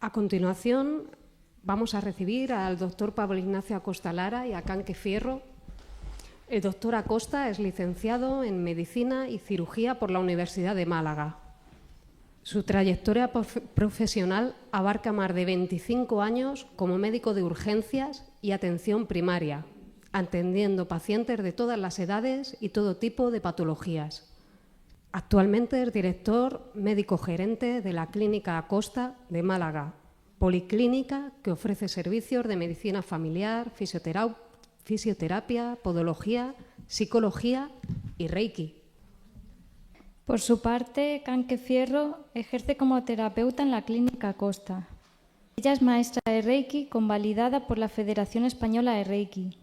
A continuación, vamos a recibir al doctor Pablo Ignacio Acosta Lara y a Canque Fierro. El doctor Acosta es licenciado en Medicina y Cirugía por la Universidad de Málaga. Su trayectoria profesional abarca más de 25 años como médico de urgencias y atención primaria, atendiendo pacientes de todas las edades y todo tipo de patologías. Actualmente es director médico gerente de la Clínica Acosta de Málaga, policlínica que ofrece servicios de medicina familiar, fisioterapia, podología, psicología y Reiki. Por su parte, Canque Fierro ejerce como terapeuta en la Clínica Acosta. Ella es maestra de Reiki convalidada por la Federación Española de Reiki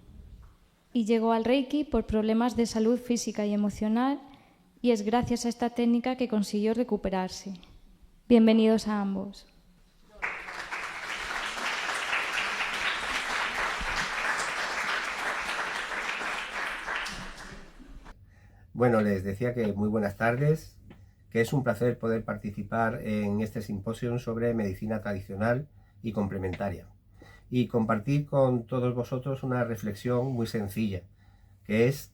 y llegó al Reiki por problemas de salud física y emocional, y es gracias a esta técnica que consiguió recuperarse. Bienvenidos a ambos. Bueno, les decía que muy buenas tardes, que es un placer poder participar en este simposio sobre medicina tradicional y complementaria y compartir con todos vosotros una reflexión muy sencilla, que es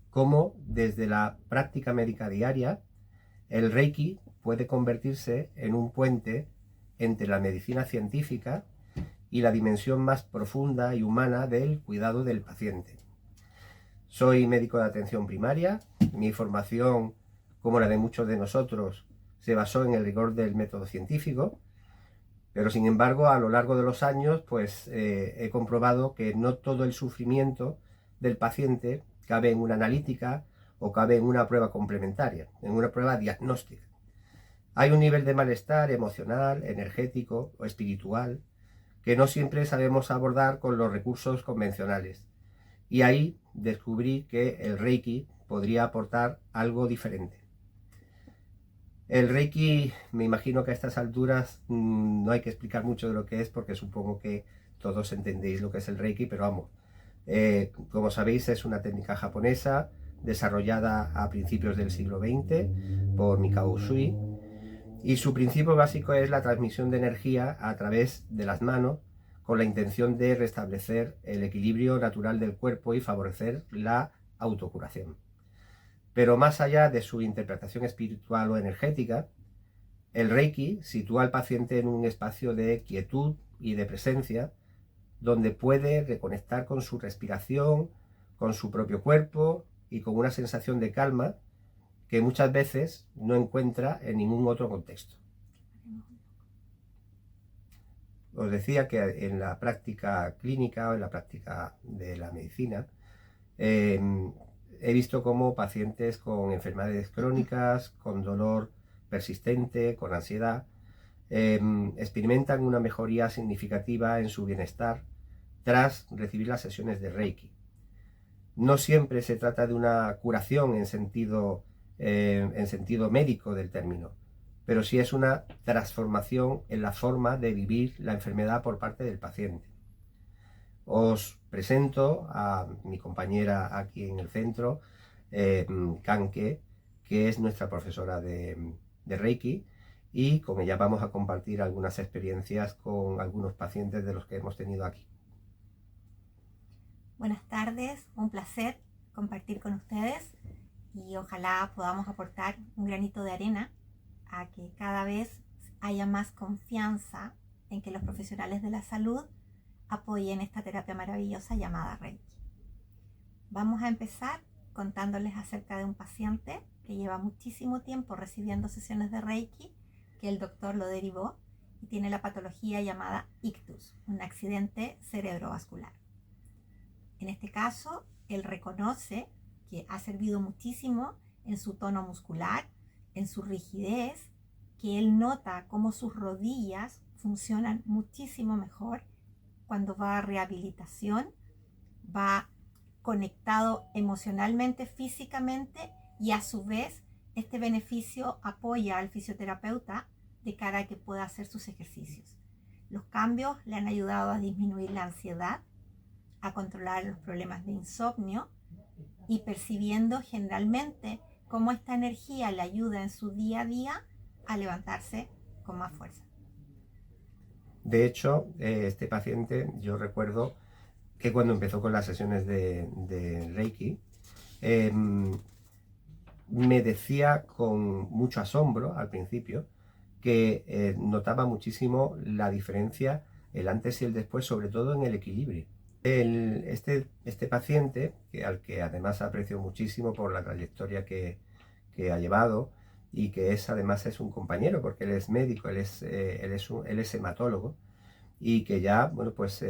cómo desde la práctica médica diaria el Reiki puede convertirse en un puente entre la medicina científica y la dimensión más profunda y humana del cuidado del paciente. Soy médico de atención primaria. Mi formación, como la de muchos de nosotros, se basó en el rigor del método científico, pero sin embargo a lo largo de los años pues he comprobado que no todo el sufrimiento del paciente cabe en una analítica o cabe en una prueba complementaria, en una prueba diagnóstica. Hay un nivel de malestar emocional, energético o espiritual que no siempre sabemos abordar con los recursos convencionales. Y ahí descubrí que el Reiki podría aportar algo diferente. El Reiki, me imagino que a estas alturas no hay que explicar mucho de lo que es, porque supongo que todos entendéis lo que es el Reiki, pero vamos, como sabéis es una técnica japonesa desarrollada a principios del siglo XX por Mikao Usui, y su principio básico es la transmisión de energía a través de las manos, con la intención de restablecer el equilibrio natural del cuerpo y favorecer la autocuración. Pero más allá de su interpretación espiritual o energética, el Reiki sitúa al paciente en un espacio de quietud y de presencia, donde puede reconectar con su respiración, con su propio cuerpo y con una sensación de calma que muchas veces no encuentra en ningún otro contexto. Os decía que en la práctica clínica o en la práctica de la medicina he visto cómo pacientes con enfermedades crónicas, con dolor persistente, con ansiedad, experimentan una mejoría significativa en su bienestar tras recibir las sesiones de Reiki. No siempre se trata de una curación en sentido médico del término, pero sí es una transformación en la forma de vivir la enfermedad por parte del paciente. Os presento a mi compañera aquí en el centro, Canque, que es nuestra profesora de Reiki, y con ella vamos a compartir algunas experiencias con algunos pacientes de los que hemos tenido aquí. Buenas tardes, un placer compartir con ustedes y ojalá podamos aportar un granito de arena a que cada vez haya más confianza en que los profesionales de la salud apoyen esta terapia maravillosa llamada Reiki. Vamos a empezar contándoles acerca de un paciente que lleva muchísimo tiempo recibiendo sesiones de Reiki, que el doctor lo derivó y tiene la patología llamada ictus, un accidente cerebrovascular. En este caso, él reconoce que ha servido muchísimo en su tono muscular, en su rigidez, que él nota cómo sus rodillas funcionan muchísimo mejor cuando va a rehabilitación, va conectado emocionalmente, físicamente, y a su vez este beneficio apoya al fisioterapeuta de cara a que pueda hacer sus ejercicios. Los cambios le han ayudado a disminuir la ansiedad, a controlar los problemas de insomnio y percibiendo generalmente cómo esta energía le ayuda en su día a día a levantarse con más fuerza. De hecho, este paciente, yo recuerdo que cuando empezó con las sesiones de Reiki, me decía con mucho asombro al principio que notaba muchísimo la diferencia, el antes y el después, sobre todo en el equilibrio. Este paciente, al que además aprecio muchísimo por la trayectoria que ha llevado, y que además es un compañero, porque él es médico, él es hematólogo, y que ya, bueno, pues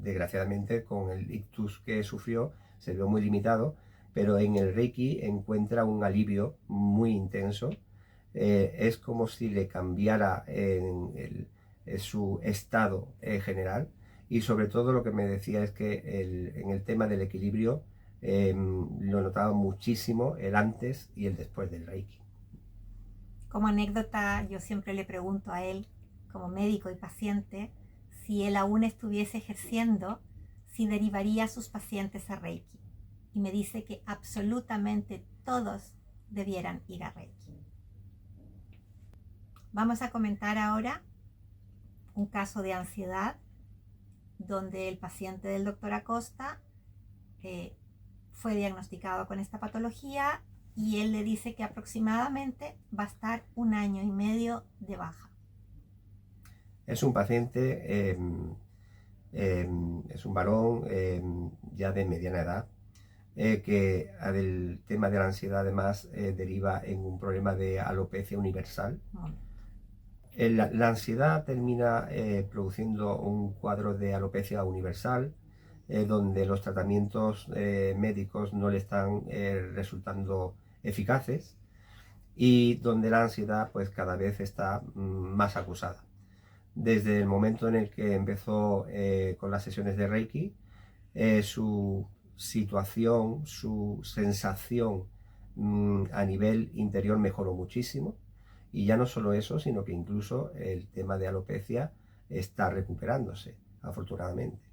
desgraciadamente con el ictus que sufrió se vio muy limitado, pero en el Reiki encuentra un alivio muy intenso. Es como si le cambiara su estado general, y sobre todo lo que me decía es que en el tema del equilibrio lo notaba muchísimo el antes y el después del Reiki. Como anécdota, yo siempre le pregunto a él, como médico y paciente, si él aún estuviese ejerciendo, si derivaría a sus pacientes a Reiki. Y me dice que absolutamente todos debieran ir a Reiki. Vamos a comentar ahora un caso de ansiedad donde el paciente del doctor Acosta fue diagnosticado con esta patología y él le dice que aproximadamente va a estar 1 año y medio de baja. Es un paciente, es un varón ya de mediana edad, que del tema de la ansiedad además deriva en un problema de alopecia universal. La ansiedad termina produciendo un cuadro de alopecia universal, donde los tratamientos médicos no le están resultando eficaces, y donde la ansiedad pues cada vez está más acusada. Desde el momento en el que empezó con las sesiones de Reiki, su situación, su sensación a nivel interior mejoró muchísimo, y ya no solo eso, sino que incluso el tema de alopecia está recuperándose, afortunadamente.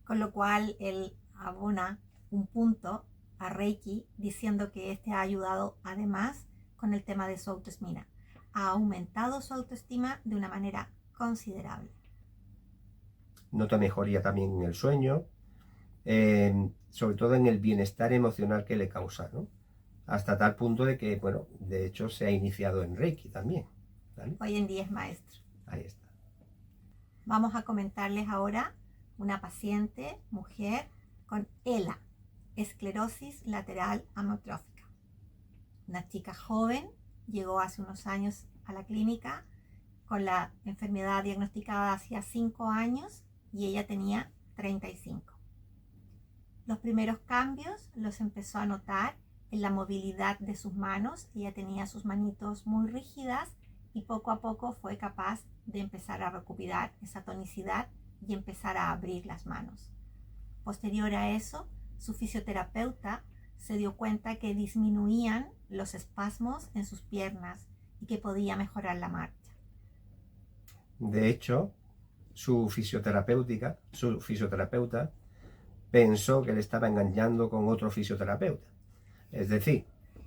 Con lo cual él abona un punto a Reiki diciendo que este ha ayudado además con el tema de su autoestima. Ha aumentado su autoestima de una manera considerable. Nota mejoría también en el sueño, sobre todo en el bienestar emocional que le causa, ¿no? Hasta tal punto de que, bueno, de hecho se ha iniciado en Reiki también, ¿vale? Hoy en día es maestro. Ahí está. Vamos a comentarles ahora una paciente, mujer, con ELA, esclerosis lateral amiotrófica. Una chica joven, llegó hace unos años a la clínica con la enfermedad diagnosticada hacía 5 años y ella tenía 35. Los primeros cambios los empezó a notar en la movilidad de sus manos. Ella tenía sus manitos muy rígidas y poco a poco fue capaz de empezar a recuperar esa tonicidad y empezar a abrir las manos. Posterior a eso, su fisioterapeuta se dio cuenta que disminuían los espasmos en sus piernas y que podía mejorar la marcha. De hecho, su fisioterapeuta pensó que le estaba engañando con otro fisioterapeuta. Es decir,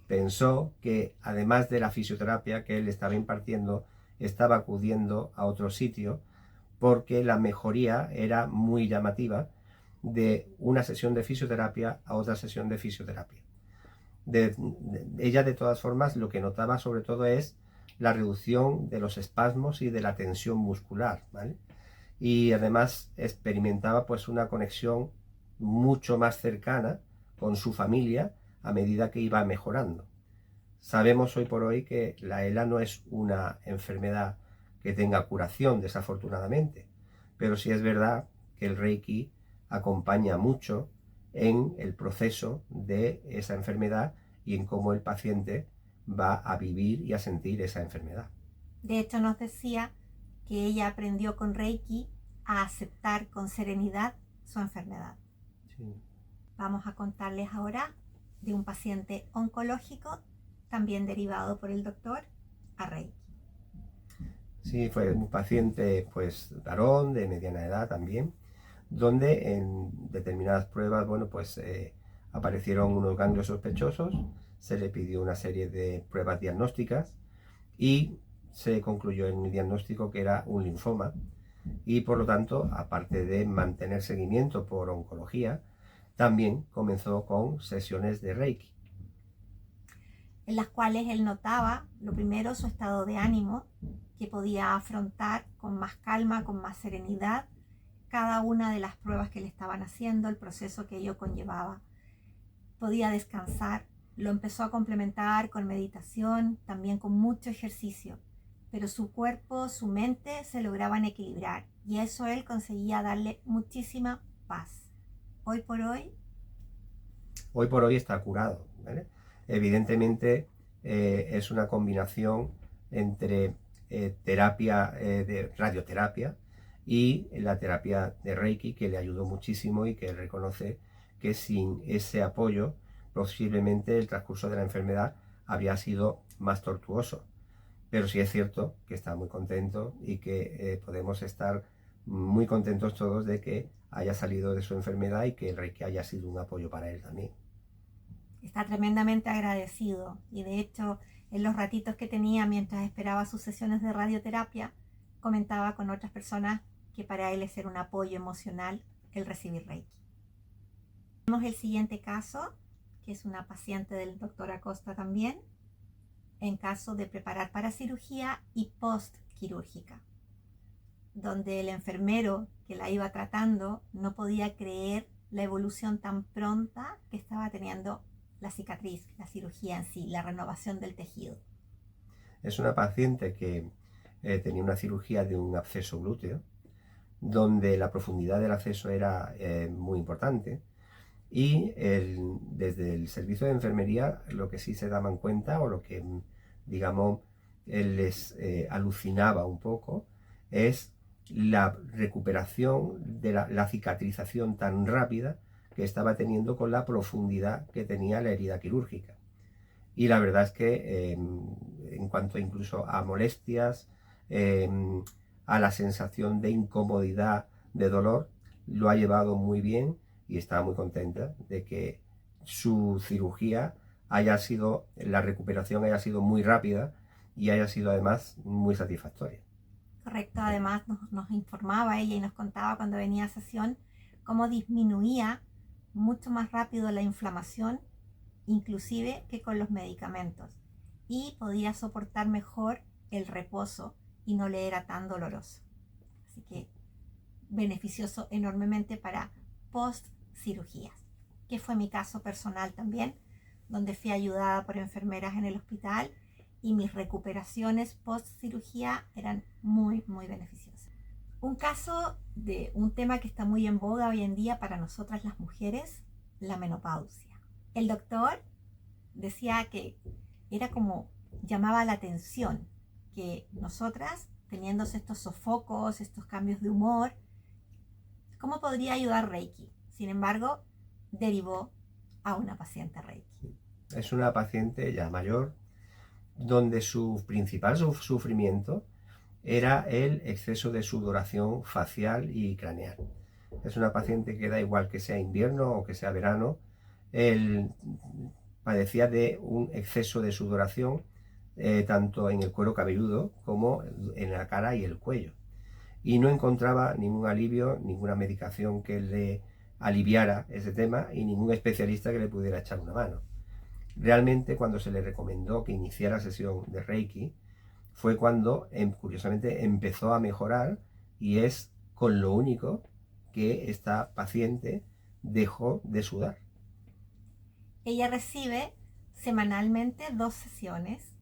pensó que además de la fisioterapia que él estaba impartiendo, estaba acudiendo a otro sitio, porque la mejoría era muy llamativa de una sesión de fisioterapia a otra sesión de fisioterapia. Ella, de todas formas, lo que notaba sobre todo es la reducción de los espasmos y de la tensión muscular, ¿vale? Y además experimentaba pues una conexión mucho más cercana con su familia a medida que iba mejorando. Sabemos hoy por hoy que la ELA no es una enfermedad que tenga curación, desafortunadamente, pero sí es verdad que el Reiki acompaña mucho en el proceso de esa enfermedad y en cómo el paciente va a vivir y a sentir esa enfermedad. De hecho, nos decía que ella aprendió con Reiki a aceptar con serenidad su enfermedad. Sí. Vamos a contarles ahora de un paciente oncológico, también derivado por el doctor a Reiki. Sí, fue un paciente pues varón de mediana edad también, donde en determinadas pruebas, bueno, pues aparecieron unos ganglios sospechosos, se le pidió una serie de pruebas diagnósticas y se concluyó en mi diagnóstico que era un linfoma y por lo tanto, aparte de mantener seguimiento por oncología, también comenzó con sesiones de Reiki. En las cuales él notaba, lo primero, su estado de ánimo, que podía afrontar con más calma, con más serenidad, cada una de las pruebas que le estaban haciendo, el proceso que ello conllevaba. Podía descansar, lo empezó a complementar con meditación, también con mucho ejercicio, pero su cuerpo, su mente se lograban equilibrar y eso él conseguía darle muchísima paz. Hoy por hoy está curado, ¿vale? Evidentemente es una combinación entre terapia de radioterapia y la terapia de Reiki, que le ayudó muchísimo y que reconoce que sin ese apoyo posiblemente el transcurso de la enfermedad habría sido más tortuoso. Pero sí es cierto que está muy contento y que podemos estar muy contentos todos de que haya salido de su enfermedad y que el Reiki haya sido un apoyo para él también. está tremendamente agradecido y de hecho en los ratitos que tenía mientras esperaba sus sesiones de radioterapia comentaba con otras personas que para él es ser un apoyo emocional el recibir Reiki. Tenemos el siguiente caso, que es una paciente del doctor Acosta también, en caso de preparar para cirugía y postquirúrgica, donde el enfermero que la iba tratando no podía creer la evolución tan pronta que estaba teniendo la cicatriz, la cirugía en sí, la renovación del tejido. Es una paciente que tenía una cirugía de un absceso glúteo, donde la profundidad del absceso era muy importante y desde el servicio de enfermería lo que sí se daban cuenta o lo que digamos les alucinaba un poco es la recuperación de la cicatrización tan rápida que estaba teniendo con la profundidad que tenía la herida quirúrgica. Y la verdad es que en cuanto incluso a molestias, a la sensación de incomodidad, de dolor, lo ha llevado muy bien y está muy contenta de que su cirugía la recuperación haya sido muy rápida y haya sido además muy satisfactoria. Correcto, además nos informaba ella y nos contaba cuando venía a sesión cómo disminuía mucho más rápido la inflamación, inclusive que con los medicamentos, y podía soportar mejor el reposo y no le era tan doloroso. Así que beneficioso enormemente para post cirugías, que fue mi caso personal también, donde fui ayudada por enfermeras en el hospital y mis recuperaciones post cirugía eran muy beneficiosas. Un caso de un tema que está muy en boga hoy en día para nosotras las mujeres, la menopausia. El doctor decía que era como llamaba la atención que nosotras, teniendo estos sofocos, estos cambios de humor, ¿cómo podría ayudar Reiki? Sin embargo, derivó a una paciente Reiki. Es una paciente ya mayor, donde su principal sufrimiento era el exceso de sudoración facial y craneal. Es una paciente que da igual que sea invierno o que sea verano, padecía de un exceso de sudoración tanto en el cuero cabelludo como en la cara y el cuello. Y no encontraba ningún alivio, ninguna medicación que le aliviara ese tema y ningún especialista que le pudiera echar una mano. Realmente cuando se le recomendó que iniciara sesión de Reiki fue cuando curiosamente empezó a mejorar y es con lo único que esta paciente dejó de sudar. Ella recibe semanalmente 2 sesiones.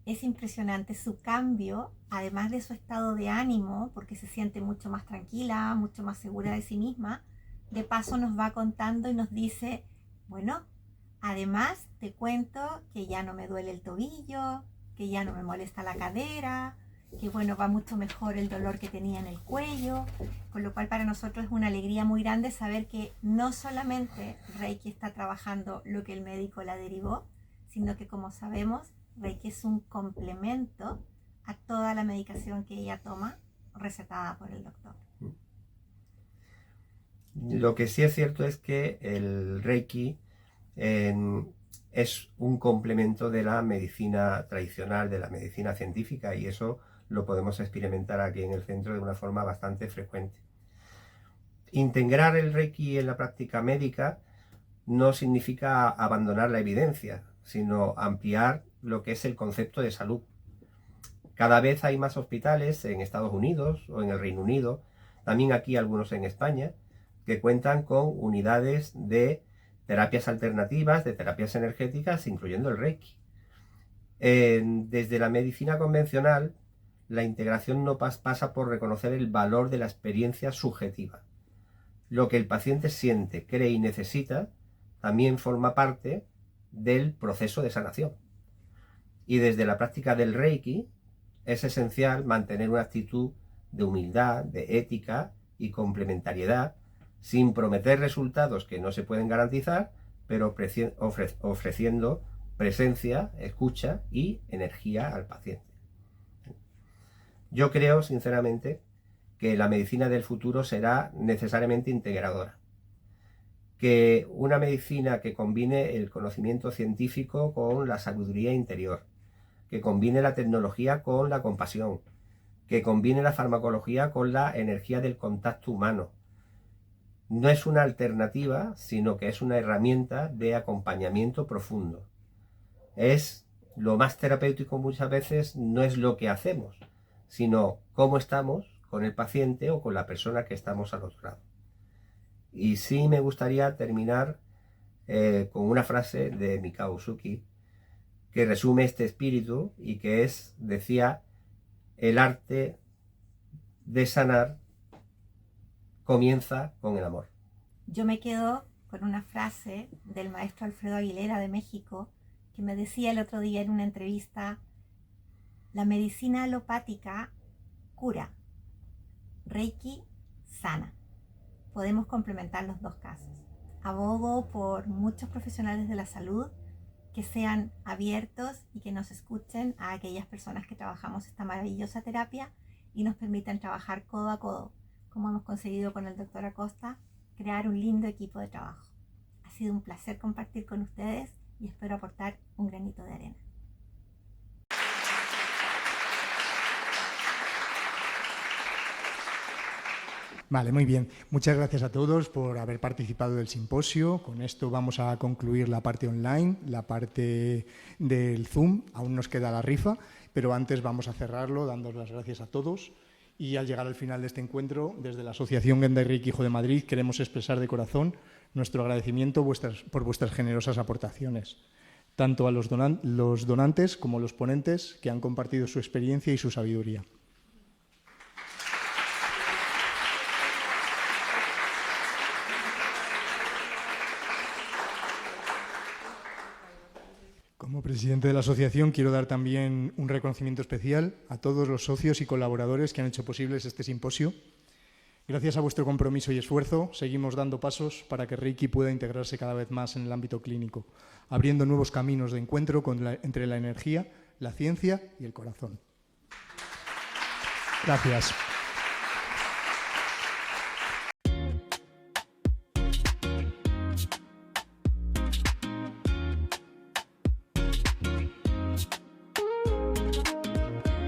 Es impresionante su cambio, además de su estado de ánimo, porque se siente mucho más tranquila, mucho más segura de sí misma. De paso nos va contando y nos dice, bueno, además te cuento que ya no me duele el tobillo, que ya no me molesta la cadera, que bueno, va mucho mejor el dolor que tenía en el cuello, con lo cual para nosotros es una alegría muy grande saber que no solamente Reiki está trabajando lo que el médico la derivó, sino que como sabemos, Reiki es un complemento a toda la medicación que ella toma recetada por el doctor. Lo que sí es cierto es que el Reiki es un complemento de la medicina tradicional, de la medicina científica, y eso lo podemos experimentar aquí en el centro de una forma bastante frecuente. Integrar el Reiki en la práctica médica no significa abandonar la evidencia, sino ampliar lo que es el concepto de salud. Cada vez hay más hospitales en Estados Unidos o en el Reino Unido, también aquí algunos en España, que cuentan con unidades de terapias alternativas, de terapias energéticas, incluyendo el Reiki. Desde la medicina convencional, la integración no pasa por reconocer el valor de la experiencia subjetiva. Lo que el paciente siente, cree y necesita también forma parte del proceso de sanación. Y desde la práctica del Reiki es esencial mantener una actitud de humildad, de ética y complementariedad, sin prometer resultados que no se pueden garantizar, pero ofreciendo presencia, escucha y energía al paciente. Yo creo, sinceramente, que la medicina del futuro será necesariamente integradora. Que una medicina que combine el conocimiento científico con la sabiduría interior, que combine la tecnología con la compasión, que combine la farmacología con la energía del contacto humano. No es una alternativa, sino que es una herramienta de acompañamiento profundo. Es lo más terapéutico muchas veces, no es lo que hacemos, sino cómo estamos con el paciente o con la persona que estamos al otro lado. Y sí me gustaría terminar con una frase de Mikao Usui que resume este espíritu y que es, decía, el arte de sanar comienza con el amor. Yo me quedo con una frase del maestro Alfredo Aguilera de México que me decía el otro día en una entrevista: la medicina alopática cura, Reiki sana. Podemos complementar los dos casos. Abogo por muchos profesionales de la salud que sean abiertos y que nos escuchen a aquellas personas que trabajamos esta maravillosa terapia y nos permitan trabajar codo a codo, como hemos conseguido con el doctor Acosta, crear un lindo equipo de trabajo. Ha sido un placer compartir con ustedes y espero aportar un granito de arena. Vale, muy bien. Muchas gracias a todos por haber participado del simposio. Con esto vamos a concluir la parte online, la parte del Zoom. Aún nos queda la rifa, pero antes vamos a cerrarlo dando las gracias a todos. Y al llegar al final de este encuentro, desde la Asociación Gendai Reiki Hijo de Madrid, queremos expresar de corazón nuestro agradecimiento por vuestras generosas aportaciones, tanto a los donantes como a los ponentes que han compartido su experiencia y su sabiduría. Como presidente de la asociación quiero dar también un reconocimiento especial a todos los socios y colaboradores que han hecho posibles este simposio. Gracias a vuestro compromiso y esfuerzo, seguimos dando pasos para que Reiki pueda integrarse cada vez más en el ámbito clínico, abriendo nuevos caminos de encuentro entre la energía, la ciencia y el corazón. Gracias.